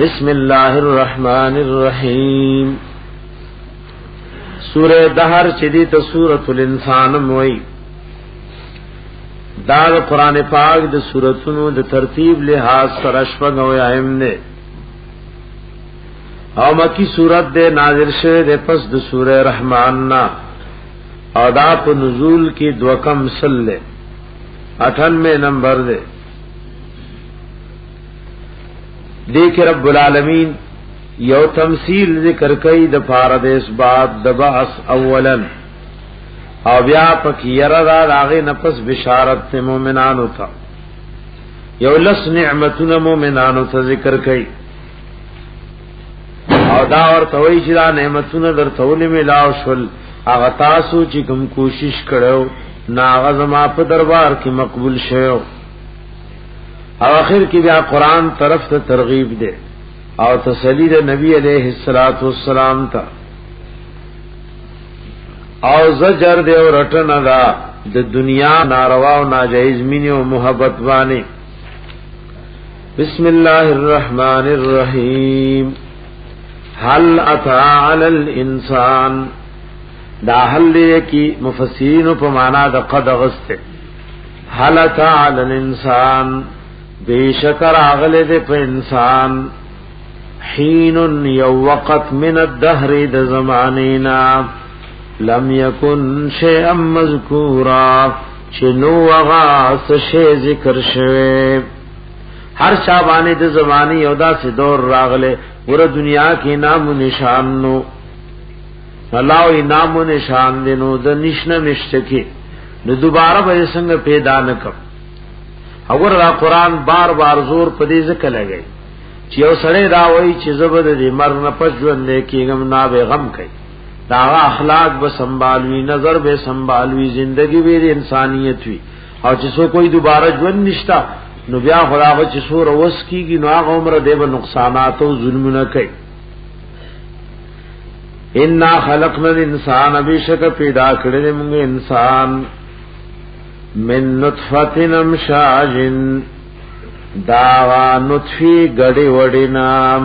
بسم الله الرحمن الرحیم. سورہ دہر چدی تا سورۃ الانسان موئی دا قرآن پاک د سورتونو د ترتیب لحاظ سره شپږ اویایم نه او مکی سورت دے نازل شوه د پس د سورہ رحمان نا او دا په نزول کی دوکم سل 98 نمبر دے. دیکھ رب العالمین یو تمثیل ذکر کئی د پاره د اسباد د بعث اولا او بیا پک یرا راغه نفس بشارت ته مومنانو تا یو لس نعمتونه مومنانو ته ذکر کئی او دا ورته وی چې دا نعمتونه درته ولې ملاو شول هغه تاسو چې کوم کوشش کړو ناغه زما په دربار کې مقبول شوه. او اخر کی بیا قرآن طرف ته ترغیب دے او تسلی دے نبی علیہ الصلوۃ والسلام تا او زجر دے او رٹن دا د دنیا ناروا او ناجائز مینه او محبت باندې. بسم الله الرحمن الرحیم. هل اتى على الانسان دا حل کی مفسرین په معنا د قد غسته. هل اتى على الانسان بے شکر آغلے دے پہ انسان حین یو وقت من الدہر د زمانینا لم یکن شیئا مذکورا چنو وغاس شی ذکر شوے. ہر شابانے د زمانی یودا سے دور راغلے ور دنیا کی نام و نشان نو اللہ نام و نشان دینو د نشن نشتکی نو دوبارہ بے سنگ پیدا نکم. اور دا قرآن بار بار زور پدې ذکر لګي چې یو سړی دا وایي چې زبر دې مرګ نه پس ژوند کېږم نه به غم کوي دا اخلاق به سنبالوي نظر به سنبالوي زندگی به انسانیت وي او چې سو کوئی دوباره ژوند نشتا نو بیا خدای چې سور وس کیږي نو هغه عمر دې به نقصانات او ظلمونه کوي. ان خلقنا الانسان بشک پیدا کړل موږ انسان من نطفت امشاج داوا نطفی گڑی وڑینا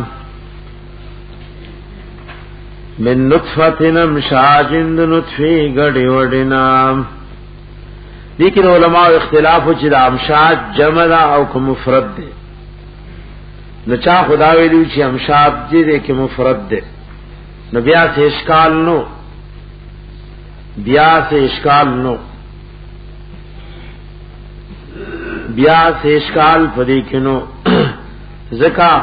من نطفت امشاج نطفی گڑی وڑینا. لیکن علماء اختلاف ہو چی دا امشاج جمع دا او که مفرد دے نچا خدا ویلیو چی امشاج جی دے که مفرد دے نو بیا سے اشکال نو بیا سے اشکال پدی کنو زکا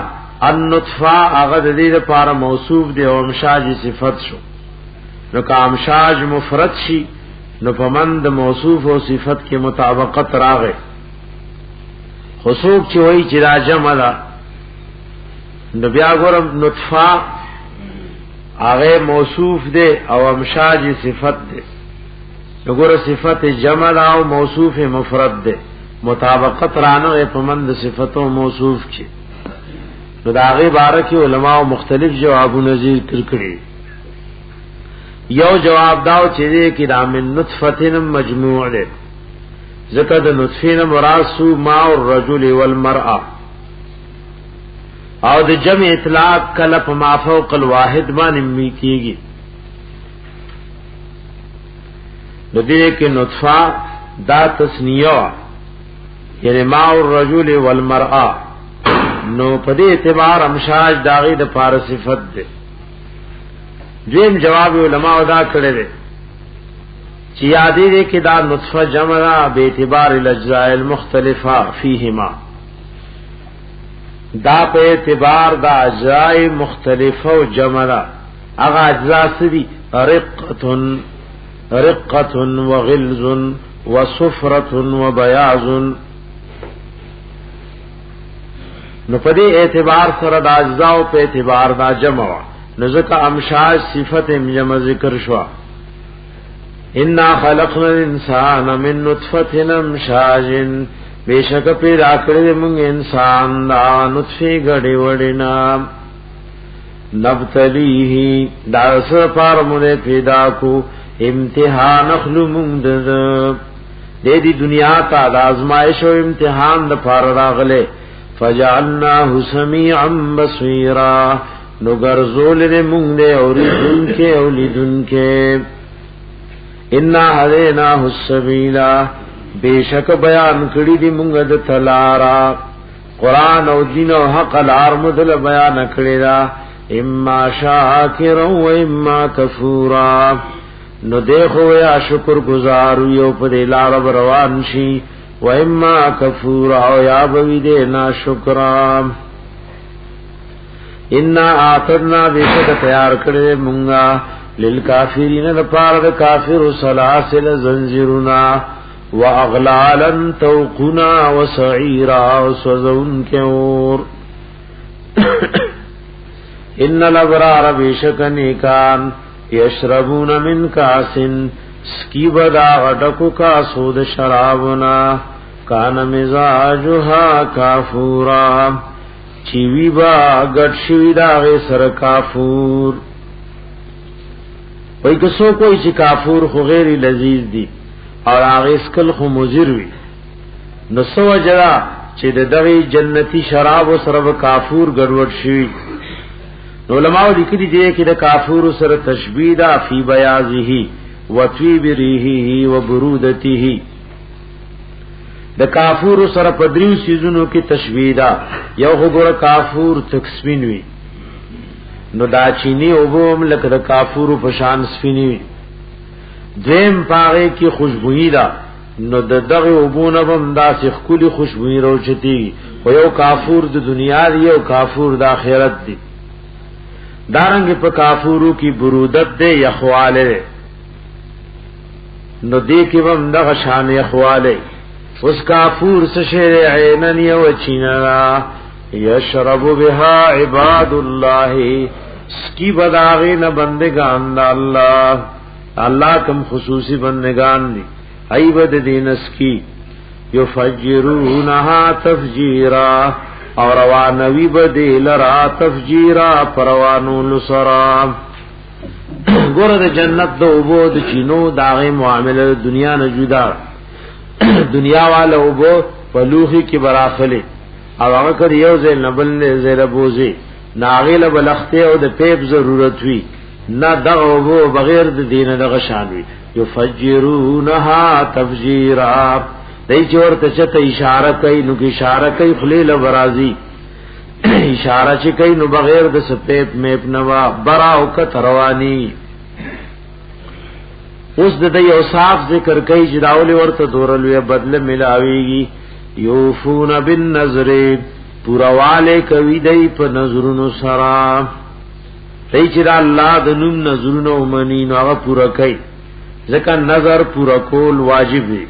النطفہ اغد دید پارا موصوف دے و امشاج صفت شو نو کا امشاج مفرد شی نو پمند موصوف و صفت کے مطابقت راغے خصوص چوئی چرا جمع دا نو بیا گورم نطفہ آغے موصوف دے او امشاج صفت دے نو گور صفت جمع دا او موصوف مفرد دے مطابقت رانو پمند صفتوں موصوف کی نو داغی بارکی علماء مختلف جواب نظیر کرکڑی. یو جواب داو چیزے کی دا من نطفتن مجموع دے ذکر دا نطفین مراسو ماء الرجل والمرأة او دا جمع اطلاق کلپ ما فوق الواحد مانمی کیگی نو دے کہ نطفہ دا تسنیہ یعنی ماء الرجل والمرأة نو پدې اعتبار امشاج داغی د پار صفت دے. دویم جواب علماء ادا کړی دی چې یادې دې کې دا نطفه جمع به اعتبار الاجزاء المختلفه فيهما دا په اعتبار دا اجزاء مختلفه او جمع هغه اجزاء سدي رقه وغلظ وصفرة وبياض نو پدې اعتبار سره د اجزاء په اعتبار دا جمع نو ځکه امشاج صفت جمع ذکر شو. ان خلقنا الانسان من نطفه امشاج بیشک پیدا کړل موږ انسان دا نطفه غړي وړینا نبتلیه دا سره پار موږ پیدا کو امتحان خلو موږ دې دنیا ته د آزمائش او امتحان د پار راغله فجعلناه سميعا بصيرا نو ګرځول دې مونږ دې اوریدونکو اولیدونکو ان هديناه السبيل بیشک بیان کړی دې مونږ د تلارا قران او دین او حق لار مدل بیان کړی دا اما شاکر و اما کفورا نو دیکھو یا شکر گزار یو په لار روان شي و اما کفورا او یا بوی دې نا شکرا ان اعتدنا بیشک تیار کړی مونږه للکافرین لپاره د کافر سلاسل زنجیرنا واغلالا توقنا وسعيرا وسوزن کور ان الابرار بیشکنیکان یشربون من کاسن سکیبدا غټکو کاسو د شرابنا کان مزاجها کافورا چیوی با غټ شوی دا سر کافور وای کسو کوئی چې کافور خو غیر لذیذ دی اور هغه اسکل خو مضر وي نو سو جرا چې دغه جنتی شراب سره کافور ګډوډ شي علماء لیکلي دي چې د کافور سره تشبیه ده فی بیاضه و طیب ریحه و برودته د کافور سره په دریو سيزونو کې تشبیه ده یو وګوره کافور تکسبین وي نو دا چینی او بوم لکه د کافور په شان سپینی وي دیم پاره کی خوشبوئی دا نو دغه وبونه بم داسې خولي خوشبوئی روچتی او یو کافور د دنیا دی او کافور د آخرت دی دارنګ په کافورو کی برودت دی یخواله نو دې کې بم دغه شان یخواله اوس کافور سشر عینن یو چینا یشرب بها عباد الله سکی بداغین بندگان الله اللہ کم خصوصی بندگان دی عیبد دینس کی یفجرونها تفجیرا اور روانوی بدی لرا تفجیرا پروانو لسرا گورد جنت دو اوبو د چینو داغی معاملہ دنیا نجودا دنیا والا اوبو پلوخی کی براخلی او هغه کړ یو ځای نبل نه زیره بوزي ناغیل بلخته او د پیپ ضرورت وی نه دغه وو بغیر د دینه دغه شان وی یفجرونها تفجیرا دای چورته چته اشاره کوي نو کې اشاره کوي خلیل برازي اشاره چې کوي نو بغیر د سپیپ میپ نوا براو ک رواني اوس د یو صاف ذکر کوي چې داول ورته دورلوې بدله ملاويږي یوفون بالنظر پورواله کوي دای په نظرونو سرا دای چې الله د نوم نظرونو منی نو هغه پورا کوي ځکه نظر پورا کول واجب دی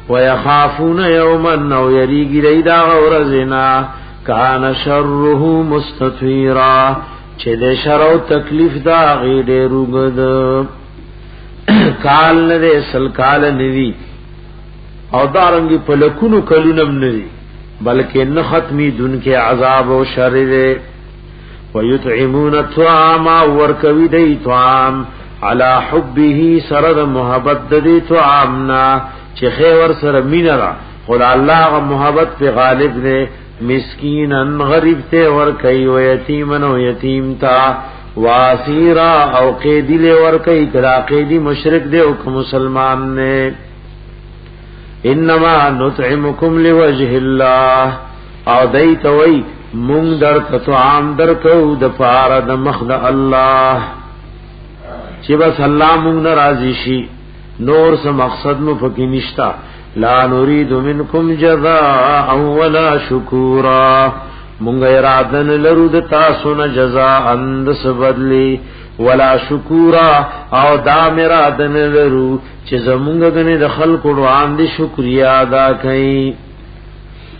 ويخافون يوما نو یریږي دا ورځنا کان شره مستطیرا چې د شر او تکلیف دا غیره روغد کال نه سل کال نوی او دارنګي په لکونو کلونم ندي بلکې نه ختمي دن کې عذاب او شر دې ويطعمون الطعام ورکوي دې طعام على حبه سرد محبت دې طعامنا چې خیر سره مینرا خدای الله غ محبت په غالب دې مسکینن غریب ته ورکوي او یتیمن او یتیم تا واسیرا او قیدی له ورکوي کلا قیدی مشرک دې او مسلمان نه انما نطعمکم لوجه الله او دیتوی مونږ در طعام درکو د پاره د مخد الله چې بس الله مونږ ناراضي شي نور څه مقصد مو پکې نشتا لا نريد منکم جزاء ولا شکورا مونږ اراده نه لرو د تاسو نه جزاء اند سبدلی ولا شکورا او دا میرا دن لرو چې زمونږ غنه د خلکو وړاندې شکریا ادا کړي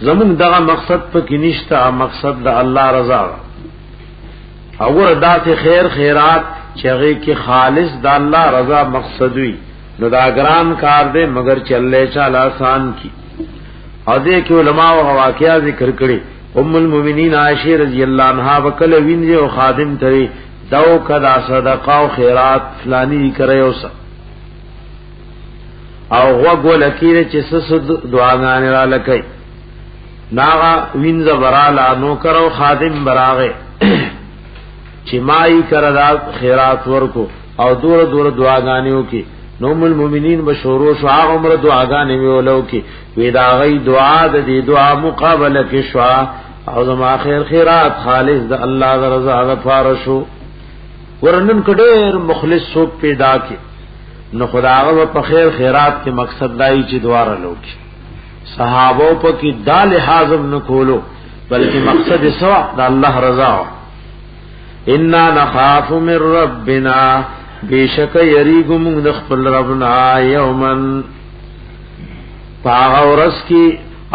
زمونږ دغه مقصد پکې نشتا مقصد د الله رضا او وردا ته خیر خیرات چې هغه کې خالص د الله رضا مقصد وي نو دا ګران کار دی مگر چې الله تعالی آسان کی او دې کې علما او واقعیا ذکر کړي ام المؤمنین عائشہ رضی الله عنها وکله وینځه او خادم تري دو کدا صدقه او خیرات فلانی کړو س او وګول کېره چې سس دعاګانې را لکې ناغا وینز برالا نوکر او خادم براغه چې مای کردا خیرات ورکو او دور دور دعاګانیو کې نوم المؤمنین بشورو شو عمر دعاګانې ویولو کې ودا غي دعا د دې دعا مقابله کې شوا او زما خیر خیرات خالص د الله د رضا غفار شو ورنن کډیر مخلص سوک پیدا کې نو خداغه په خیر خیرات کې مقصد دای چې دواره لوکي صحابو په کې دال حازم نه کولو بلکې مقصد سوا د الله رضا ان نخاف من ربنا بیشک یریګم د خپل ربنا یومن پاورس کی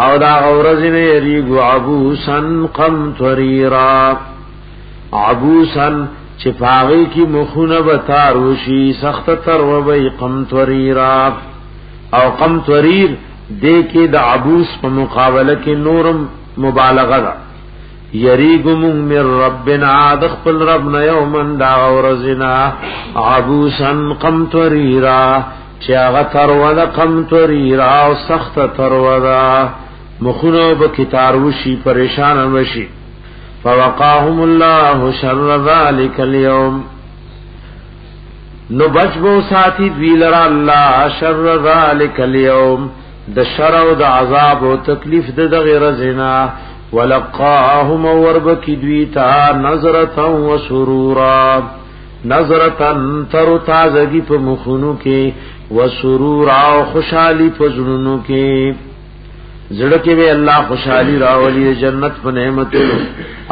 او دا اورز نه یریګو ابوسن قمطریرا ابوسن چپاوی کی مخونه بتاروشی سخت تر و بی قمطریرا او قمطریر دے کې د عبوس په مقابله کې نورم مبالغه ده یریګم من ربنا دخل ربنا یومن دا اورزنا عبوسن قمطریرا چاغ ترود قمطریرا او سخت ترود مخونو بکتار وشي پریشان وشي فوقاهم الله شر ذلك اليوم نو بچبو ساتي ویلرا الله شر ذلك اليوم د شر او د عذاب او تکلیف د غیر زنا ولقاهم وربک دویتا نظرتا و سرورا نظرتا تر تازگی په مخونو کې و سرورا او خوشحالی په زړونو کې زړه کې به الله خوشحالی راولي جنت په نعمتونو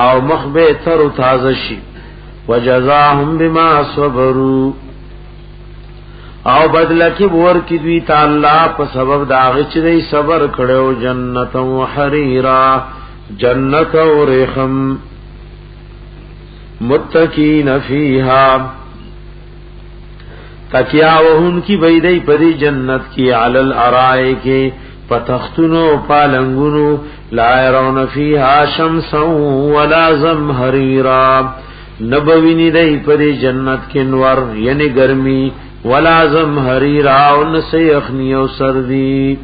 او مخبه تر تازه شي وجزاهم بما صبروا او بدل کې ور کې دوی تعالی په سبب داغه چې صبر کړو جنت او حریرا جنت و رخم متقین فیہا تکیا وہن کی بیدئی پدی جنت کی علی الارائے کے پتختنو پالنگنو لا يرون فیہا شمسا ولا زمہریرا نبوینی دی پدی جنت کے نور یعنی گرمی ولا زمہریرا ان سے اخنی و سردی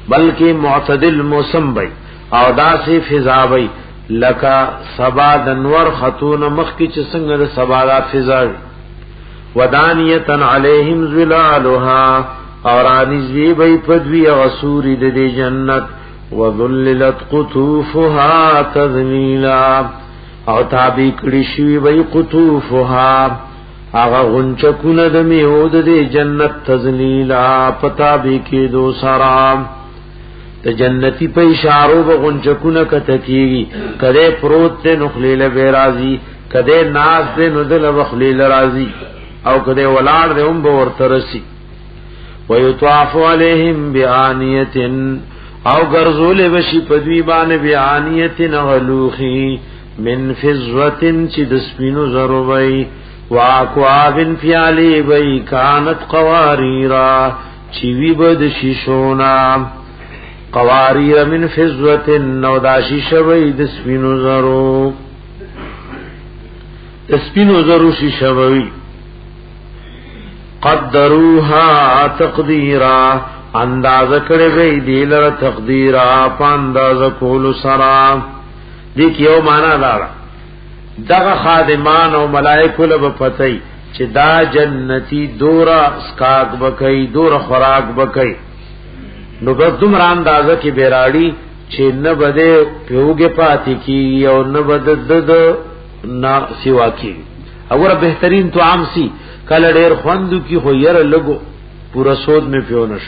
بلکہ معتدل موسم بی او داسې فضا وي لکه سبا د نور خطون مخ کی چې څنګه د سبا د فضا ودانیتن علیہم ظلالها اور انذی وی پدوی غسوری د جنت وذللت قطوفها تذلیلا او تابع کړي شوی وی قطوفها هغه غنچکونه د میود د جنت تذلیلا پتا به کې دو سرام ته جنتی په اشارو بغنچکونه کتکیږي کده پروت ته نخلیل به راضی کده ناز ته ندل بخلیل راضی او کده ولار دې هم ورترسي ويطاف عليهم بآنیه او غرزول بشي پدوی باندې بآنیه غلوخي من فزوه چې د سپینو زروي واقواب فیالی بی کانت قواریرا چې وی بد شیشونا قواریر من فزوت نو دا شیشه وی د سپینو زرو سپینو زرو شیشه وی قدروها تقدیرا انداز کړي وی دیلر تقدیرا پانداز کول سرا دیک یو معنا دارا دغه خادمان او ملائکه له پتاي چې دا جنتی دورا اسکاک بکای دورا خوراک بکای نو بس دومره اندازه کې بیراړي چې نه بده پیوګه پاتې کی او نه بده د نا سیوا کی اور بهترین تو عام سی کله ډیر خوندو کی خو ير لګو پورا سود می پیو نش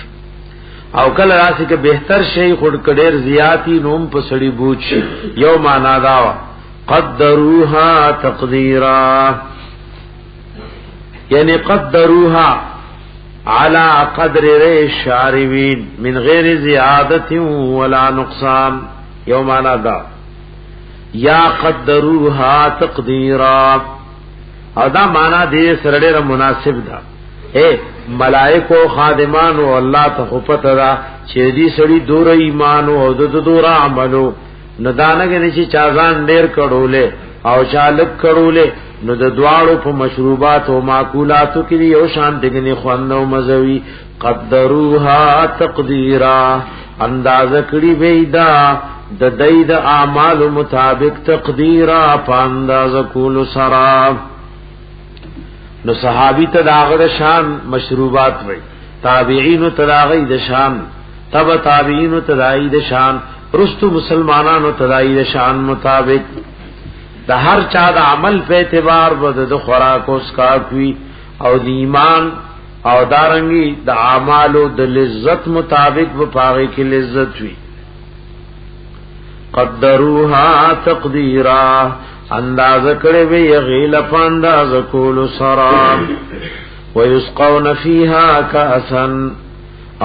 او کله راسي کې بهتر شی خود کډیر زیاتی نوم په سړی بوج شي یو معنا دا قدروها تقدیرا یعنی قدروها على قدر الشاربين من غیر زیادت ولا نقصان یو معنا دا یا قدروها تقدیرا او دا معنا دې سره ډېر مناسب ده اے ملائکو خادمانو الله ته خفت دا چې دې سړي دور ایمان او د دور عملو ندانګ نه چې چازان ډېر کړولې او چالک کړولې نو د دواړو په مشروبات او ماکولاتو کې یو شان دګنی خوانو مزوي قدروها تقدیرا انداز کړي وېدا د دید اعمال مطابق تقدیرا پانداز کول سرا. نو صحابی تداغد شان مشروبات وی، تابعین تداغید شان، تب تابعین تداغید شان، رستو مسلمانانو تداغید شان مطابق د هر چا د عمل په اعتبار بد د خوراک او اسکاک وی او د ایمان او دارنګي د اعمالو د لذت مطابق په پاغي کې لذت وی. قدروها تقدیرا انداز کړي وی غیل پانداز کول سرا. ويسقون فيها كأسا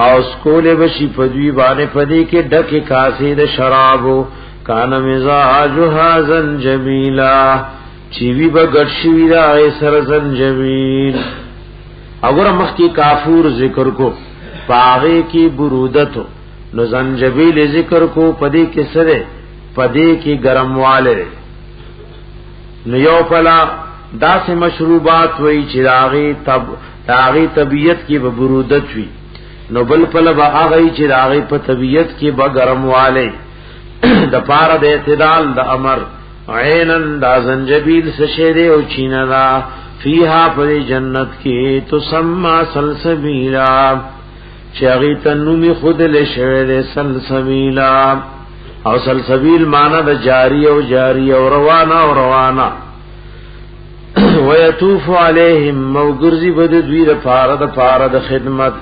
او سکول بشی پدوی باندې پدی کې ډکه کاسې د شرابو کان مزاجها زنجبیلا چیوی بغټ شوی دا سر زنجبیل. اگر مخ کی کافور ذکر کو پاغه کی برودت نو زنجبیل ذکر کو پدی کې سره پدی کې گرم والے نو یو پلا داسې مشروبات وی چې داغي طبیعت کې به برودت وی نو بل پلا با آغی چې داغي په طبیعت کې به گرم والے د پاره د اعتدال د امر عینن دا زنجبیل سشیده او چینلا فیها پر جنت کی تسمى سلسبیلا چاغی تنومی خود لشوید سلسبیلا او سلسبیل مانا د جاری او جاری او روانا او روانا. ویطوف علیہم موگرزی بددوی د پاره د خدمت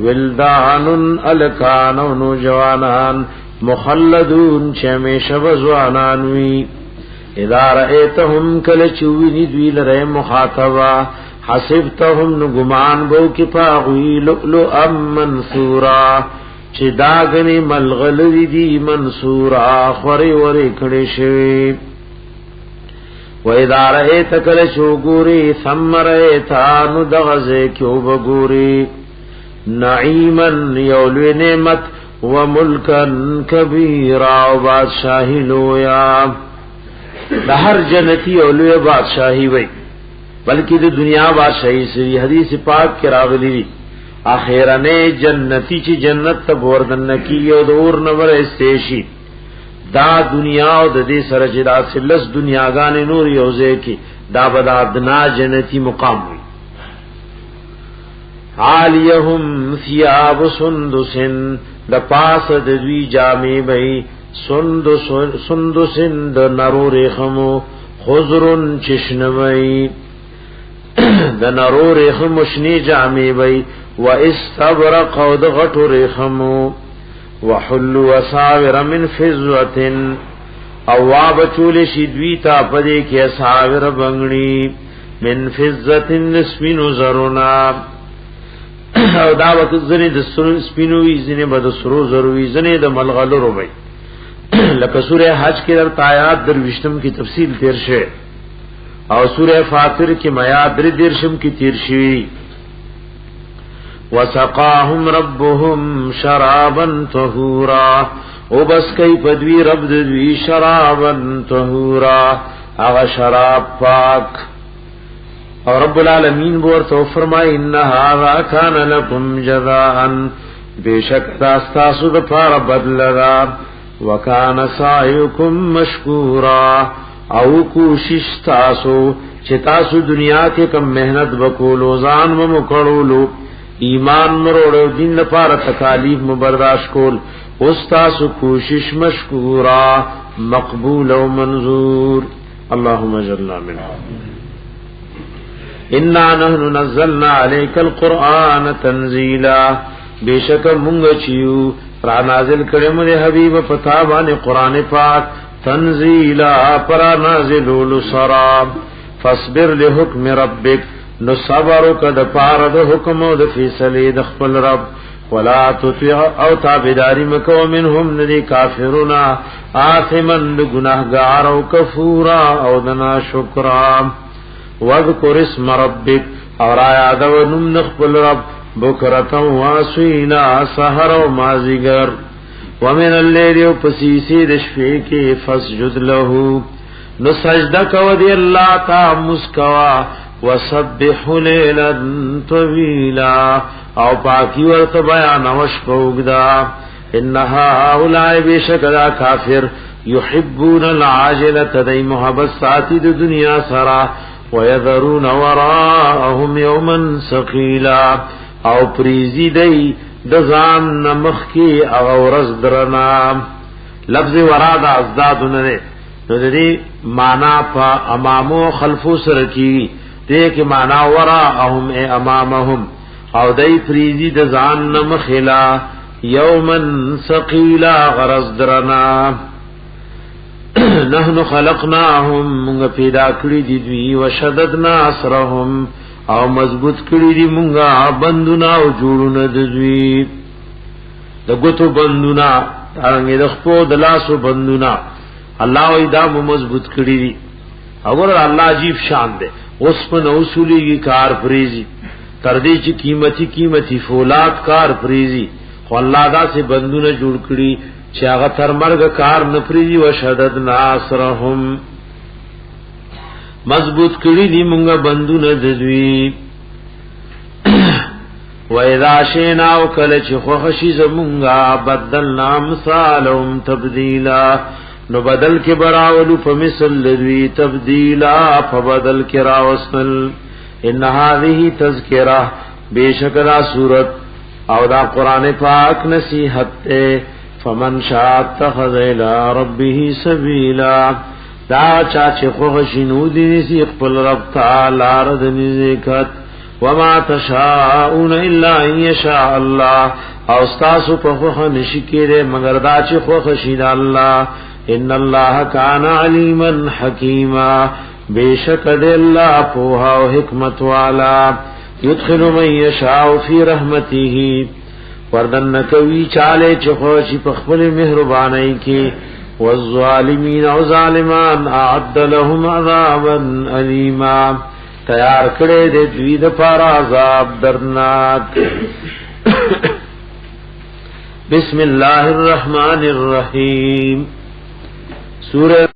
ولدان الکان و نوجوانان مخلدون چمیش بزوانانوی. اذا رأیتهم کل چوینی دوی لرے مخاطبا حسبتهم نگمان بو کی پاغوی لؤلؤا منثورا چی داغنی ملغلوی دی منصورا خوری وری کڑی شوی. و اذا رأیت کل چوگوری ثم رأیتا ندغزے کیو بگوری نعیمن یولوی نعمت و ملکن کبیرا و بادشاہی لویا. دا ہر جنتی اولوی بادشاہی وی بلکہ دا دنیا بادشاہی سوی حدیث پاک کی راغلی وی آخیرنے جنتی چی جنت تا بوردن نکی او دور نور استیشی دا دنیا او دا دی سرچدا سلس دنیا گانی نور یوزے کی دا بدا ادنا جنتی مقام وی. عالیہم ثیاب سندسن دا پاس دوی جامی بئی سندسن دا نرو ریخمو خضرن چشنوئی دا نرو ریخمو شنی جامی بئی و استبرق و دا غٹو ریخمو و حلو اساور من فزوتن اواب چول شدویتا پدے کی اساور بنگنی من فزتن نسمین زرنا او دا وقت زنی د سپینوی زنی بد سرو زروی زنی د ملغلرو وی. لکه سورہ حج کې در آیات درویشتم کی تفصیل تیر شوه او سورہ فاطر کې میات درویشتم کی تیر شوی. وسقاهم ربهم شرابا طهورا او بس کای پدوی رب دوی شرابا طهورا هغه شراب پاک. اور رب العالمین بور تو فرمائے ان هذا كان لكم جزاء بیشک تاسو د پاره بدل را وکانا سعیکم مشکورا او کوشش تاسو چې تاسو دنیا کې کم مهنت وکولو ځان مو کړولو ایمان مروړو دین لپاره تکالیف مبرداشت کول اوس تاسو کوشش مشکورا مقبول او منظور. اللهم اجعلنا منهم. انا نحن نزلنا عليك القرآن تنزيلا بیشک مونږ چیو را نازل کړم دې حبیب پتا باندې قران پاک تنزیلا پر نازلول سرا. فاصبر لحکم ربک نو صبر کد پار د حکم او د فیصله د خپل رب ولا تطیع او تابعداری مکو منهم ندی کافرون آثمن گناهگار او کفورا او دنا شکرا. وذکر اسم ربک اور آیا دو نم نخبل رب بکرتا واسوینا سحر و مازگر ومن اللیل و پسیسی دشفی کی فسجد لہو نو سجدہ کو دی اللہ تا مسکوا وسبح لیلا طویلا او پاکی ورط بیان وشپوگدا انها هؤلاء بشکدا کافر يحبون العاجله تدای محبت ساتي د دنیا سرا ويذرون وراءهم يوما ثقيلا او پریزی دی د ځان نمخ کی او ورځ درنا لفظ ورا د ازداد نه نو دې معنا په امامو خلفو سره کی دې کې معنا وراءهم امامهم او دای پریزی د ځان نمخلا یوما ثقيلا غرض درنا نحن خلقناهم موږ پیدا کړی دي دوی وشددنا اسرهم او مضبوط کړی دي موږ بندونه او جوړونه د دوی د ګوتو بندونه څنګه د خپل د لاسو بندونه الله وی دا مضبوط کړی دي اور الله عجیب شان ده اوس په اصولي کار فریزي تر دې چې قیمتي فولاد کار فریزي خو الله دا سه بندونه جوړ کړی چې هغه تر مرګ کار نفریدي وشدد ناصرهم مضبوط کړی دي مونږه بندونه د دوی و اذا شینا او کله چې خوښي زمونږه بدلنا مثالهم تبديلا نو بدل کې براولو په مثل دوی تبديلا فبدل کې راوصل ان هذه تذکرہ بیشکرا صورت او دا قران پاک نصیحت ته فمن شاء اتخذ الى ربه سبيلا دا چا چې خو شنو دي سي خپل رب تعالی رد نزکت وما تشاءون الا ان يشاء الله او تاسو په خو نشی کېره مگر دا چې خو خشید الله ان الله کان علیما حکیما بیشک دې الله په او حکمت والا يدخل من يشاء في رحمته وردن کوي چاله چخوشي په خپل مهرباني کې والظالمین او ظالمان اعد لهم عذابا الیما تیار کړي دې دوی د پاره عذاب درناک بسم الله الرحمن الرحیم سورہ